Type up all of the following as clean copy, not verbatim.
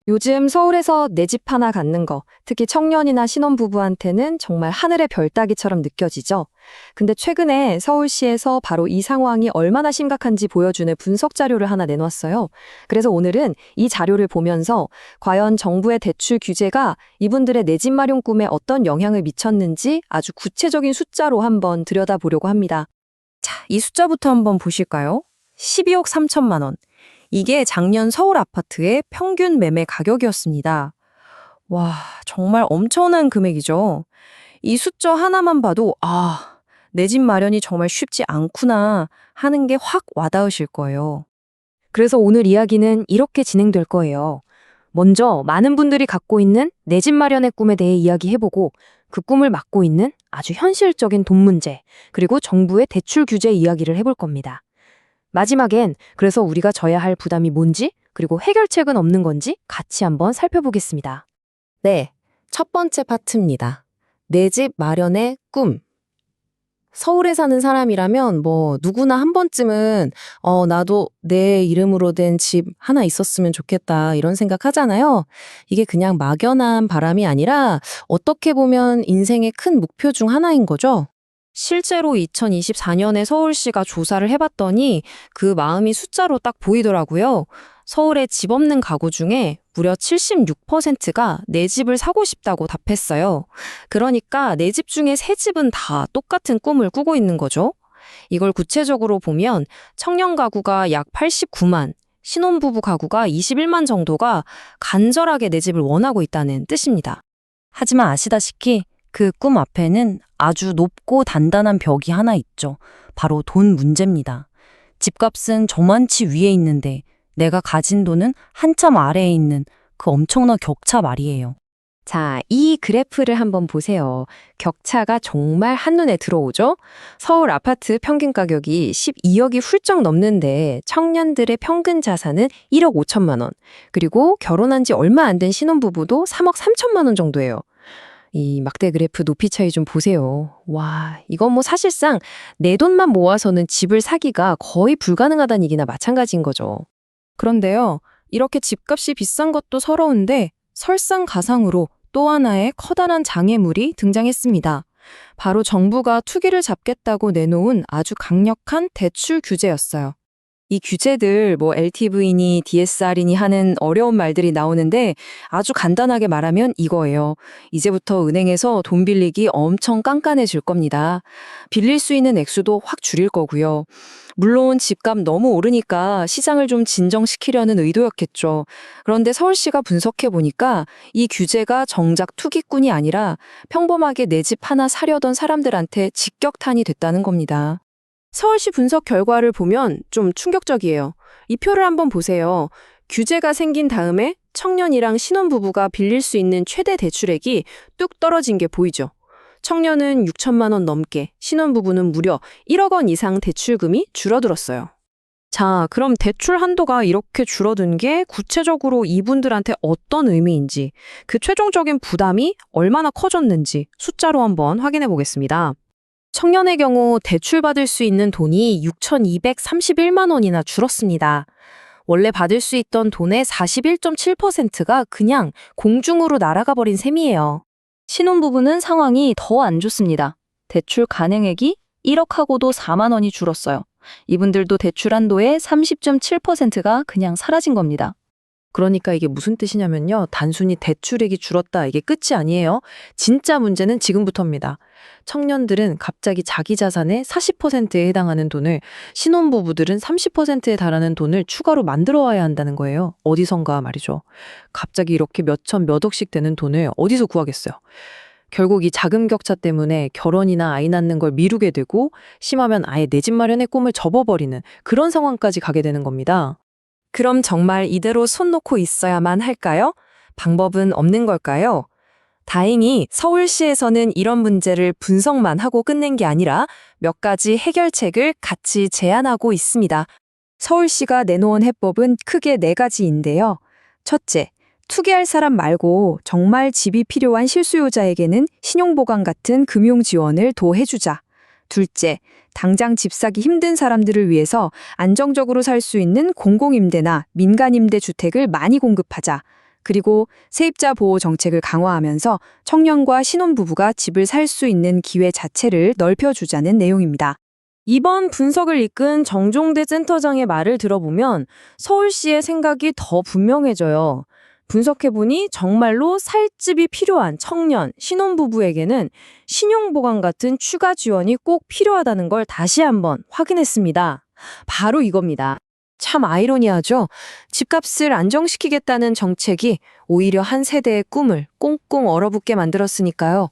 요즘 서울에서 내 집 하나 갖는 거, 특히 청년이나 신혼부부한테는 정말 하늘의 별 따기처럼 느껴지죠. 근데 최근에 서울시에서 바로 이 상황이 얼마나 심각한지 보여주는 분석 자료를 하나 내놓았어요. 그래서 오늘은 이 자료를 보면서 과연 정부의 대출 규제가 이분들의 내 집 마련 꿈에 어떤 영향을 미쳤는지 아주 구체적인 숫자로 한번 들여다보려고 합니다. 자, 이 숫자부터 한번 보실까요? 12억 3천만 원. 이게 작년 서울 아파트의 평균 매매 가격이었습니다. 와, 정말 엄청난 금액이죠. 이 숫자 하나만 봐도 내 집 마련이 정말 쉽지 않구나 하는 게 확 와닿으실 거예요. 그래서 오늘 이야기는 이렇게 진행될 거예요. 먼저 많은 분들이 갖고 있는 내 집 마련의 꿈에 대해 이야기해보고 그 꿈을 막고 있는 아주 현실적인 돈 문제, 그리고 정부의 대출 규제 이야기를 해볼 겁니다. 마지막엔 그래서 우리가 져야 할 부담이 뭔지, 그리고 해결책은 없는 건지 같이 한번 살펴보겠습니다. 네, 첫 번째 파트입니다. 내 집 마련의 꿈. 서울에 사는 사람이라면 누구나 한 번쯤은 나도 내 이름으로 된 집 하나 있었으면 좋겠다 이런 생각 하잖아요. 이게 그냥 막연한 바람이 아니라 어떻게 보면 인생의 큰 목표 중 하나인 거죠. 실제로 2024년에 서울시가 조사를 해봤더니 그 마음이 숫자로 딱 보이더라고요. 서울에 집 없는 가구 중에 무려 76%가 내 집을 사고 싶다고 답했어요. 그러니까 내 집 중에 세 집은 다 똑같은 꿈을 꾸고 있는 거죠. 이걸 구체적으로 보면 청년 가구가 약 89만, 신혼부부 가구가 21만 정도가 간절하게 내 집을 원하고 있다는 뜻입니다. 하지만 아시다시피 그 꿈 앞에는 아주 높고 단단한 벽이 하나 있죠. 바로 돈 문제입니다. 집값은 저만치 위에 있는데 내가 가진 돈은 한참 아래에 있는 그 엄청난 격차 말이에요. 자, 이 그래프를 한번 보세요. 격차가 정말 한눈에 들어오죠? 서울 아파트 평균 가격이 12억이 훌쩍 넘는데 청년들의 평균 자산은 1억 5천만 원, 그리고 결혼한 지 얼마 안 된 신혼부부도 3억 3천만 원 정도예요. 이 막대 그래프 높이 차이 좀 보세요. 와, 이건 사실상 내 돈만 모아서는 집을 사기가 거의 불가능하다는 얘기나 마찬가지인 거죠. 그런데요, 이렇게 집값이 비싼 것도 서러운데 설상가상으로 또 하나의 커다란 장애물이 등장했습니다. 바로 정부가 투기를 잡겠다고 내놓은 아주 강력한 대출 규제였어요. 이 규제들 LTV니 DSR이니 하는 어려운 말들이 나오는데 아주 간단하게 말하면 이거예요. 이제부터 은행에서 돈 빌리기 엄청 깐깐해질 겁니다. 빌릴 수 있는 액수도 확 줄일 거고요. 물론 집값 너무 오르니까 시장을 좀 진정시키려는 의도였겠죠. 그런데 서울시가 분석해 보니까 이 규제가 정작 투기꾼이 아니라 평범하게 내 집 하나 사려던 사람들한테 직격탄이 됐다는 겁니다. 서울시 분석 결과를 보면 좀 충격적이에요. 이 표를 한번 보세요. 규제가 생긴 다음에 청년이랑 신혼부부가 빌릴 수 있는 최대 대출액이 뚝 떨어진 게 보이죠. 청년은 6천만 원 넘게, 신혼부부는 무려 1억 원 이상 대출금이 줄어들었어요. 자, 그럼 대출 한도가 이렇게 줄어든 게 구체적으로 이분들한테 어떤 의미인지, 그 최종적인 부담이 얼마나 커졌는지 숫자로 한번 확인해 보겠습니다. 청년의 경우 대출받을 수 있는 돈이 6,231만 원이나 줄었습니다. 원래 받을 수 있던 돈의 41.7%가 그냥 공중으로 날아가 버린 셈이에요. 신혼부부는 상황이 더 안 좋습니다. 대출 가능액이 1억하고도 4만 원이 줄었어요. 이분들도 대출 한도의 30.7%가 그냥 사라진 겁니다. 그러니까 이게 무슨 뜻이냐면요. 단순히 대출액이 줄었다 이게 끝이 아니에요. 진짜 문제는 지금부터입니다. 청년들은 갑자기 자기 자산의 40%에 해당하는 돈을, 신혼부부들은 30%에 달하는 돈을 추가로 만들어 와야 한다는 거예요. 어디선가 말이죠. 갑자기 이렇게 몇천 몇억씩 되는 돈을 어디서 구하겠어요. 결국 이 자금 격차 때문에 결혼이나 아이 낳는 걸 미루게 되고 심하면 아예 내 집 마련의 꿈을 접어버리는 그런 상황까지 가게 되는 겁니다. 그럼 정말 이대로 손 놓고 있어야만 할까요? 방법은 없는 걸까요? 다행히 서울시에서는 이런 문제를 분석만 하고 끝낸 게 아니라 몇 가지 해결책을 같이 제안하고 있습니다. 서울시가 내놓은 해법은 크게 4가지인데요. 첫째, 투기할 사람 말고 정말 집이 필요한 실수요자에게는 신용보강 같은 금융 지원을 더 해주자. 둘째, 당장 집 사기 힘든 사람들을 위해서 안정적으로 살 수 있는 공공임대나 민간임대 주택을 많이 공급하자. 그리고 세입자 보호 정책을 강화하면서 청년과 신혼부부가 집을 살 수 있는 기회 자체를 넓혀주자는 내용입니다. 이번 분석을 이끈 정종대 센터장의 말을 들어보면 서울시의 생각이 더 분명해져요. 분석해보니 정말로 살 집이 필요한 청년, 신혼부부에게는 신용보강 같은 추가 지원이 꼭 필요하다는 걸 다시 한번 확인했습니다. 바로 이겁니다. 참 아이러니하죠? 집값을 안정시키겠다는 정책이 오히려 한 세대의 꿈을 꽁꽁 얼어붙게 만들었으니까요.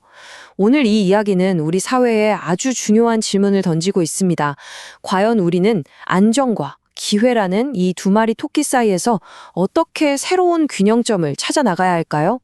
오늘 이 이야기는 우리 사회에 아주 중요한 질문을 던지고 있습니다. 과연 우리는 안정과 기회라는 이 두 마리 토끼 사이에서 어떻게 새로운 균형점을 찾아 나가야 할까요?